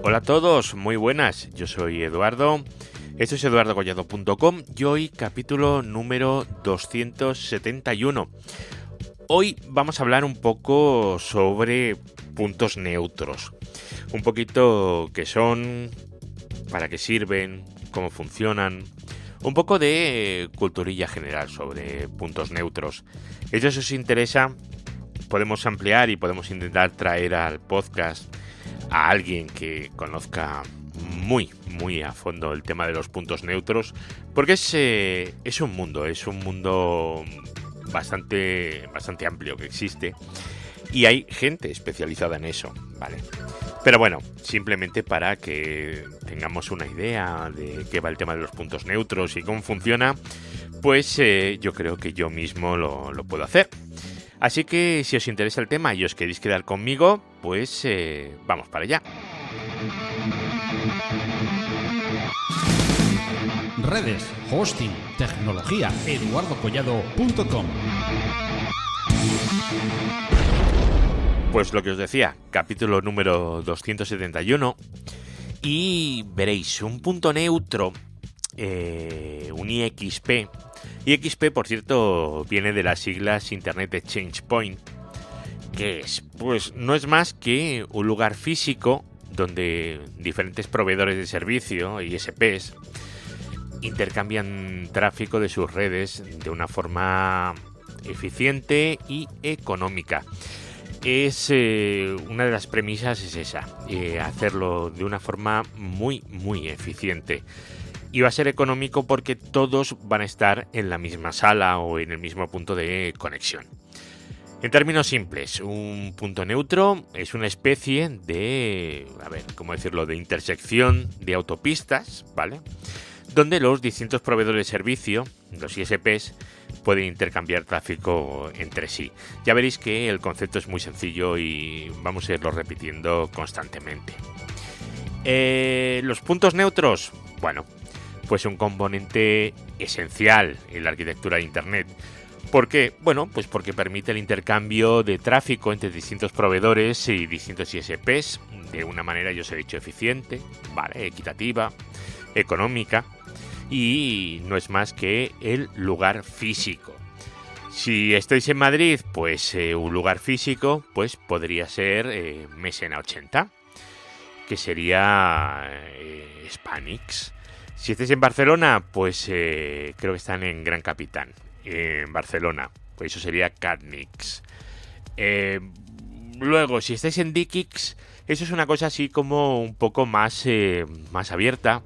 Hola a todos, muy buenas, yo soy Eduardo, esto es eduardocollado.com y hoy capítulo número 271. Hoy vamos a hablar un poco sobre puntos neutros, un poquito qué son, para qué sirven, cómo funcionan, un poco de culturilla general sobre puntos neutros. Si os interesa, podemos ampliar y podemos intentar traer al podcast a alguien que conozca muy a fondo el tema de los puntos neutros, porque es un mundo bastante amplio que existe y hay gente especializada en eso, ¿vale? Pero bueno, simplemente para que tengamos una idea de qué va el tema de los puntos neutros y cómo funciona, pues yo creo que yo mismo lo puedo hacer. Así que si os interesa el tema y os queréis quedar conmigo, pues vamos para allá. Redes, hosting, tecnología, eduardocollado.com. Pues lo que os decía, capítulo número 271. Y veréis, un punto neutro, un IXP. IXP, por cierto, viene de las siglas Internet Exchange Point. ¿Qué es? Pues no es más que un lugar físico donde diferentes proveedores de servicio, ISPs, intercambian tráfico de sus redes de una forma eficiente y económica. Una de las premisas es esa, hacerlo de una forma muy eficiente. Y va a ser económico porque todos van a estar en la misma sala o en el mismo punto de conexión. En términos simples, un punto neutro es una especie de, de intersección de autopistas, ¿vale? Donde los distintos proveedores de servicio, los ISPs, pueden intercambiar tráfico entre sí. Ya veréis que el concepto es muy sencillo y vamos a irlo repitiendo constantemente. Los puntos neutros, bueno, pues un componente esencial en la arquitectura de Internet. ¿Por qué? Bueno, pues porque permite el intercambio de tráfico entre distintos proveedores y distintos ISPs de una manera, yo os he dicho, eficiente, ¿vale? Equitativa, económica, y no es más que el lugar físico. Si estáis en Madrid, pues un lugar físico pues podría ser Mesena 80, que sería Spanix. Si estáis en Barcelona, pues creo que están en Gran Capitán, en Barcelona, pues eso sería Catnix. Luego, si estáis en Dikix, eso es una cosa así como un poco más abierta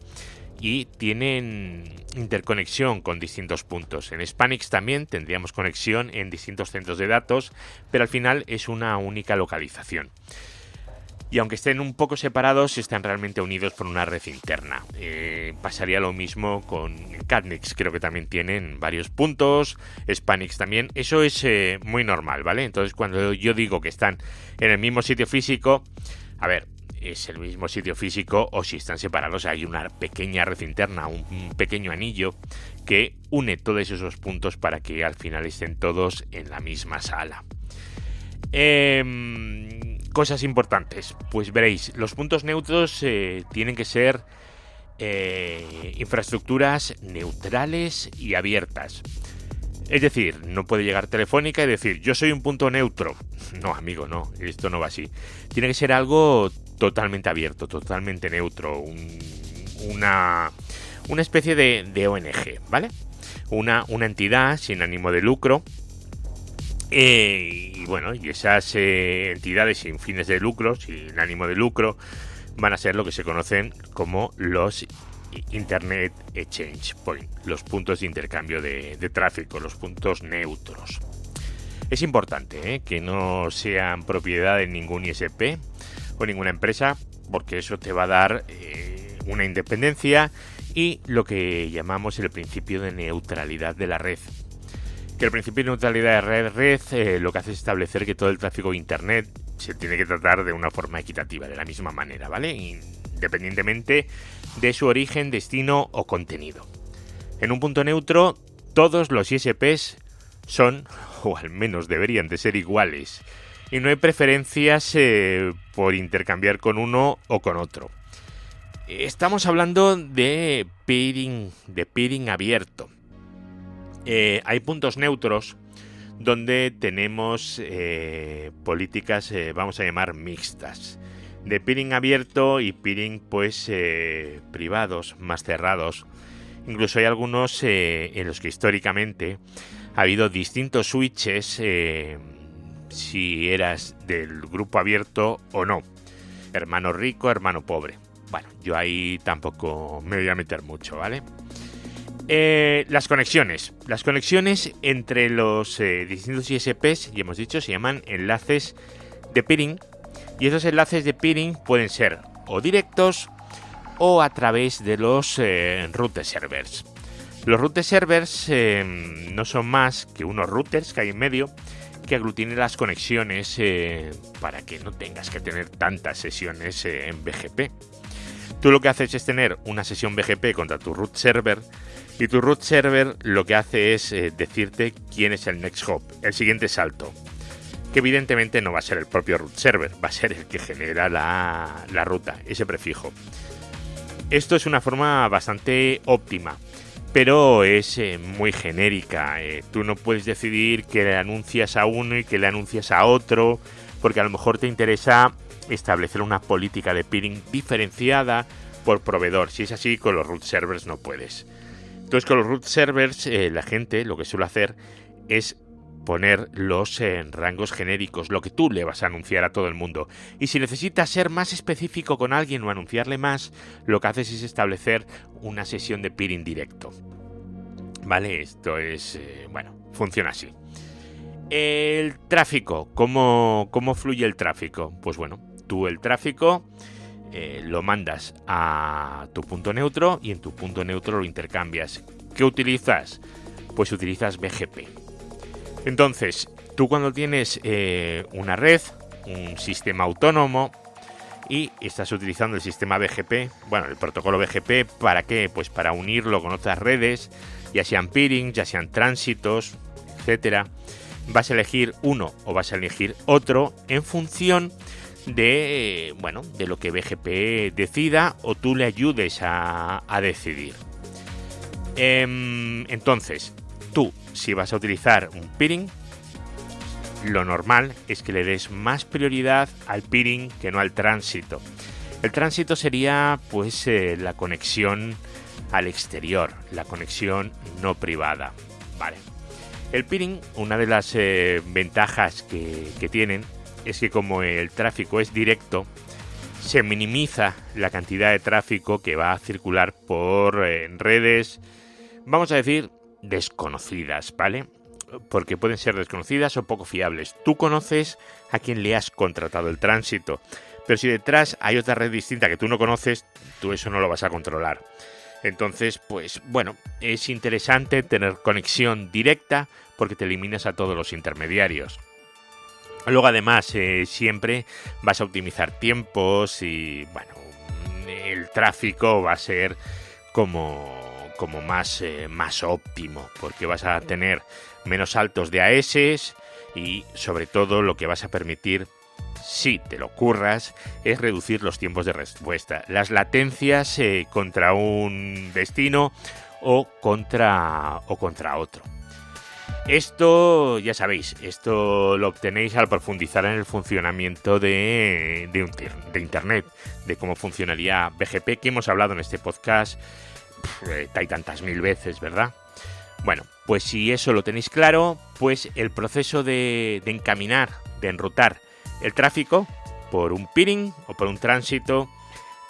y tienen interconexión con distintos puntos. En Spanix también tendríamos conexión en distintos centros de datos, pero al final es una única localización. Y aunque estén un poco separados, están realmente unidos por una red interna. Pasaría lo mismo con Catnix, creo que también tienen varios puntos, Spanix también. Eso es muy normal, ¿vale? Entonces, cuando yo digo que están en el mismo sitio físico, es el mismo sitio físico, o si están separados hay una pequeña red interna, un pequeño anillo que une todos esos puntos para que al final estén todos en la misma sala. Cosas importantes, pues veréis, los puntos neutros tienen que ser infraestructuras neutrales y abiertas. Es decir, no puede llegar Telefónica y decir, yo soy un punto neutro. No, amigo, no, esto no va así. Tiene que ser algo totalmente abierto, totalmente neutro, una especie de ONG, ¿vale? Una entidad sin ánimo de lucro. Y esas entidades sin fines de lucro, sin ánimo de lucro, van a ser lo que se conocen como los Internet Exchange Point, los puntos de intercambio de tráfico, los puntos neutros. Es importante que no sean propiedad de ningún ISP o ninguna empresa, porque eso te va a dar una independencia y lo que llamamos el principio de neutralidad de la red. Que el principio de neutralidad de red lo que hace es establecer que todo el tráfico de Internet se tiene que tratar de una forma equitativa, de la misma manera, ¿vale? Independientemente de su origen, destino o contenido. En un punto neutro, todos los ISPs son, o al menos deberían de ser iguales, y no hay preferencias por intercambiar con uno o con otro. Estamos hablando de peering abierto. Hay puntos neutros donde tenemos políticas, vamos a llamar mixtas, de peering abierto y peering pues privados, más cerrados. Incluso hay algunos en los que históricamente ha habido distintos switches si eras del grupo abierto o no, hermano rico, hermano pobre. Bueno, yo ahí tampoco me voy a meter mucho, ¿vale? Las conexiones entre los distintos ISPs, ya hemos dicho, se llaman enlaces de peering, y esos enlaces de peering pueden ser o directos o a través de los route servers. Los route servers no son más que unos routers que hay en medio que aglutinen las conexiones para que no tengas que tener tantas sesiones en BGP. Tú lo que haces es tener una sesión BGP contra tu root server, y tu root server lo que hace es decirte quién es el next hop, el siguiente salto, que evidentemente no va a ser el propio root server, va a ser el que genera la ruta, ese prefijo. Esto es una forma bastante óptima, pero es muy genérica. Tú no puedes decidir que le anuncias a uno y que le anuncias a otro, porque a lo mejor te interesa establecer una política de peering diferenciada por proveedor. Si es así, con los root servers no puedes. Entonces, con los root servers, la gente lo que suele hacer es poner los rangos genéricos, lo que tú le vas a anunciar a todo el mundo. Y si necesitas ser más específico con alguien o anunciarle más, lo que haces es establecer una sesión de peering directo. ¿Vale? Esto es, funciona así. El tráfico, ¿cómo fluye el tráfico? Pues bueno, tú el tráfico lo mandas a tu punto neutro y en tu punto neutro lo intercambias. ¿Qué utilizas? Pues utilizas BGP. Entonces, tú cuando tienes una red, un sistema autónomo y estás utilizando el sistema BGP, bueno, el protocolo BGP, ¿para qué? Pues para unirlo con otras redes, ya sean peering, ya sean tránsitos, etcétera. Vas a elegir uno o vas a elegir otro en función de lo que BGP decida o tú le ayudes a decidir. Entonces, tú, si vas a utilizar un peering, lo normal es que le des más prioridad al peering que no al tránsito. El tránsito sería pues la conexión al exterior, la conexión no privada, ¿vale? El peering, una de las ventajas que tienen es que como el tráfico es directo, se minimiza la cantidad de tráfico que va a circular por redes, vamos a decir, desconocidas, ¿vale? Porque pueden ser desconocidas o poco fiables. Tú conoces a quien le has contratado el tránsito, pero si detrás hay otra red distinta que tú no conoces, tú eso no lo vas a controlar. Entonces, pues bueno, es interesante tener conexión directa porque te eliminas a todos los intermediarios. Luego además siempre vas a optimizar tiempos y bueno, el tráfico va a ser como más óptimo porque vas a tener menos saltos de AS y sobre todo lo que vas a permitir, si te lo curras, es reducir los tiempos de respuesta, las latencias contra un destino o contra otro. Esto, ya sabéis, esto lo obtenéis al profundizar en el funcionamiento de Internet, de cómo funcionaría BGP, que hemos hablado en este podcast hay tantas mil veces, ¿verdad? Bueno, pues si eso lo tenéis claro, pues el proceso de encaminar, de enrutar el tráfico por un peering o por un tránsito,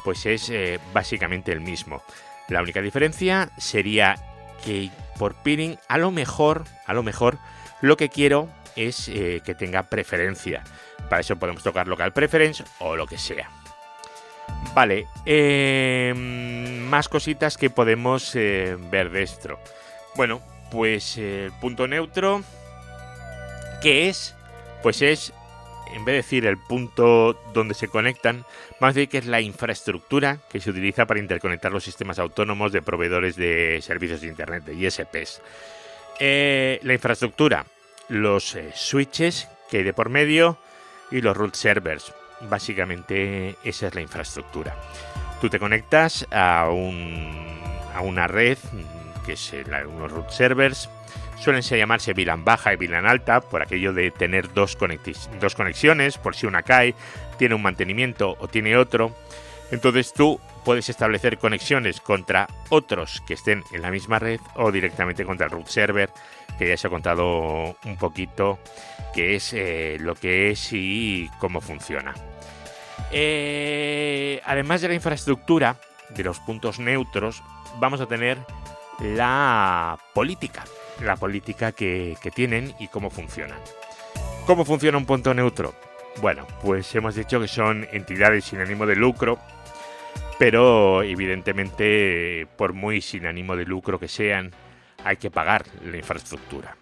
pues es básicamente el mismo. La única diferencia sería que por peering a lo mejor lo que quiero es que tenga preferencia. Para eso podemos tocar local preference o lo que sea. Vale, más cositas que podemos ver de esto. Bueno, pues el punto neutro, ¿qué es? Pues es en vez de decir el punto donde se conectan, vamos a decir que es la infraestructura que se utiliza para interconectar los sistemas autónomos de proveedores de servicios de Internet, de ISPs. La infraestructura, los switches que hay de por medio y los root servers. Básicamente esa es la infraestructura. Tú te conectas a una red que es unos root servers. Suelen llamarse VLAN baja y VLAN alta por aquello de tener dos conexiones, por si una cae, tiene un mantenimiento o tiene otro. Entonces tú puedes establecer conexiones contra otros que estén en la misma red o directamente contra el root server, que ya se ha contado un poquito qué es lo que es y cómo funciona. Además de la infraestructura, de los puntos neutros, vamos a tener la política que tienen y cómo funcionan. ¿Cómo funciona un punto neutro? Bueno, pues hemos dicho que son entidades sin ánimo de lucro, pero evidentemente, por muy sin ánimo de lucro que sean, hay que pagar la infraestructura.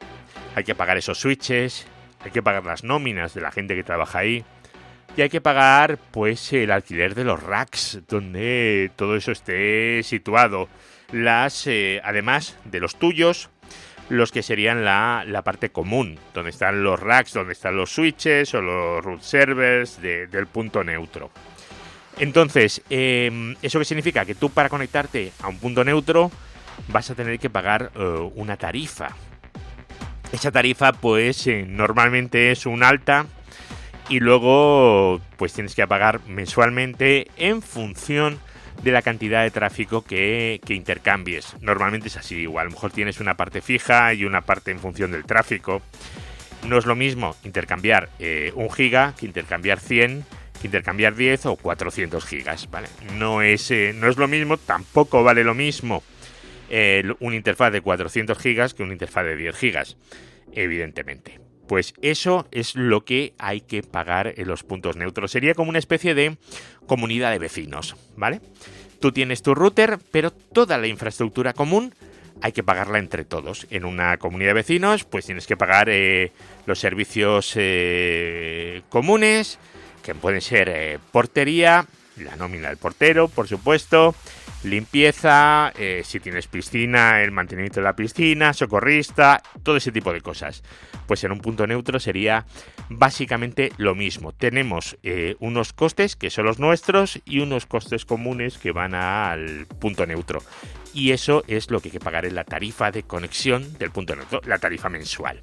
Hay que pagar esos switches, hay que pagar las nóminas de la gente que trabaja ahí, y hay que pagar pues el alquiler de los racks donde todo eso esté situado. Además de los tuyos, los que serían la parte común, donde están los racks, donde están los switches o los root servers del punto neutro. Entonces, ¿eso qué significa? Que tú, para conectarte a un punto neutro, vas a tener que pagar una tarifa. Esa tarifa pues normalmente es un alta, y luego pues tienes que pagar mensualmente en función de la cantidad de tráfico que intercambies. Normalmente es así, igual a lo mejor tienes una parte fija y una parte en función del tráfico. No es lo mismo intercambiar 1 giga que intercambiar 100, que intercambiar 10 o 400 gigas, ¿vale? No es lo mismo, tampoco vale lo mismo una interfaz de 400 gigas que una interfaz de 10 gigas, evidentemente. Pues eso es lo que hay que pagar en los puntos neutros. Sería como una especie de comunidad de vecinos, ¿vale? Tú tienes tu router, pero toda la infraestructura común hay que pagarla entre todos. En una comunidad de vecinos, pues tienes que pagar los servicios comunes, que pueden ser portería, la nómina del portero, por supuesto, limpieza, si tienes piscina, el mantenimiento de la piscina, socorrista, todo ese tipo de cosas. Pues en un punto neutro sería básicamente lo mismo. Tenemos unos costes que son los nuestros y unos costes comunes que van al punto neutro. Y eso es lo que hay que pagar en la tarifa de conexión del punto neutro, la tarifa mensual.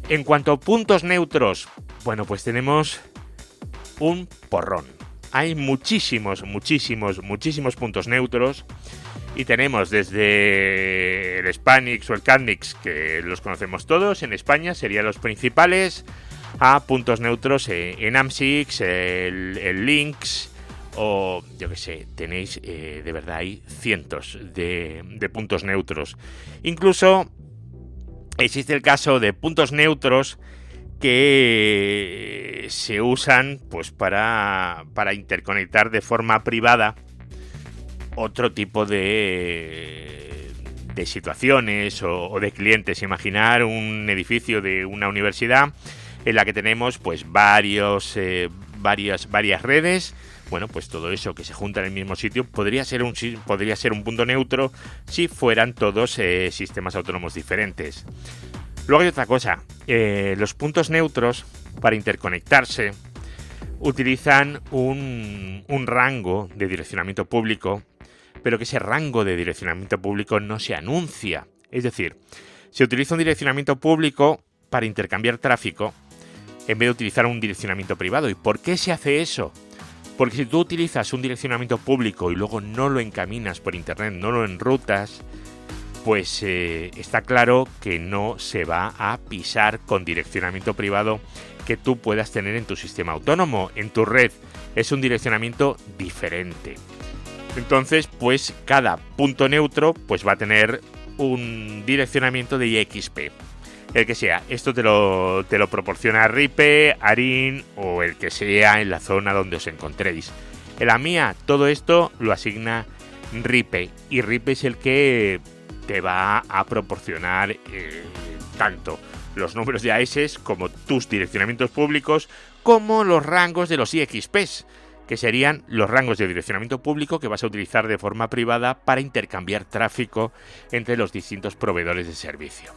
En cuanto a puntos neutros, bueno, pues tenemos un porrón. Hay muchísimos puntos neutros, y tenemos desde el Spanix o el Cadmix, que los conocemos todos en España, serían los principales, a puntos neutros en AMSIX, el Lynx, o yo que sé, tenéis de verdad hay cientos de puntos neutros. Incluso existe el caso de puntos neutros que se usan pues para interconectar de forma privada otro tipo de situaciones o de clientes. Imaginar un edificio de una universidad en la que tenemos pues varias redes. Bueno, pues todo eso que se junta en el mismo sitio podría ser un punto neutro si fueran todos sistemas autónomos diferentes. Luego hay otra cosa, los puntos neutros para interconectarse utilizan un rango de direccionamiento público, pero que ese rango de direccionamiento público no se anuncia. Es decir, se utiliza un direccionamiento público para intercambiar tráfico en vez de utilizar un direccionamiento privado. ¿Y por qué se hace eso? Porque si tú utilizas un direccionamiento público y luego no lo encaminas por internet, no lo enrutas, pues está claro que no se va a pisar con direccionamiento privado que tú puedas tener en tu sistema autónomo, en tu red. Es un direccionamiento diferente. Entonces, pues cada punto neutro pues va a tener un direccionamiento de IXP. El que sea. Esto te lo proporciona Ripe, Arin o el que sea en la zona donde os encontréis. En la mía, todo esto lo asigna Ripe. Y Ripe es el que te va a proporcionar tanto los números de AES como tus direccionamientos públicos, como los rangos de los IXPs, que serían los rangos de direccionamiento público que vas a utilizar de forma privada para intercambiar tráfico entre los distintos proveedores de servicio.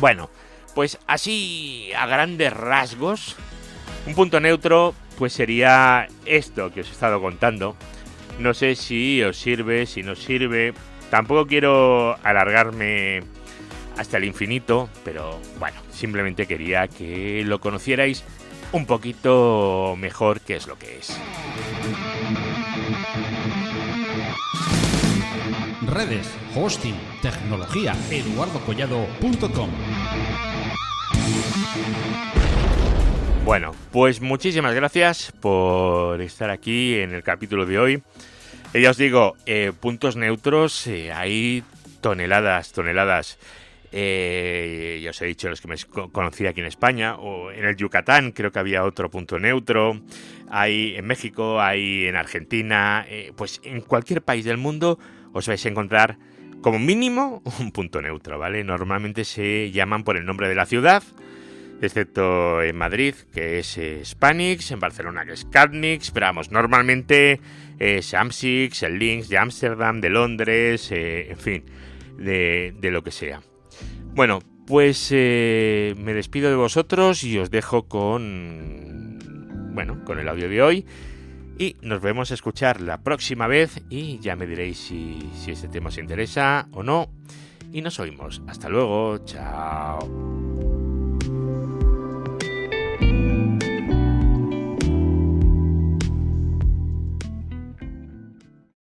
Bueno, pues así a grandes rasgos, un punto neutro pues sería esto que os he estado contando. No sé si os sirve, si no os sirve. Tampoco quiero alargarme hasta el infinito, pero bueno, simplemente quería que lo conocierais un poquito mejor qué es lo que es. Redes, hosting, tecnología, eduardocollado.com. Bueno, pues muchísimas gracias por estar aquí en el capítulo de hoy. Ya os digo, puntos neutros, hay toneladas. Ya os he dicho los que me conocí aquí en España, o en el Yucatán creo que había otro punto neutro, hay en México, hay en Argentina, pues en cualquier país del mundo os vais a encontrar como mínimo un punto neutro, ¿vale? Normalmente se llaman por el nombre de la ciudad, excepto en Madrid, que es Spanix, en Barcelona, que es Catnix, pero vamos, normalmente es Amsix, el Links de Ámsterdam, de Londres, en fin, de lo que sea. Bueno, pues me despido de vosotros y os dejo con el audio de hoy. Y nos vemos a escuchar la próxima vez y ya me diréis si este tema os interesa o no. Y nos oímos. Hasta luego. Chao.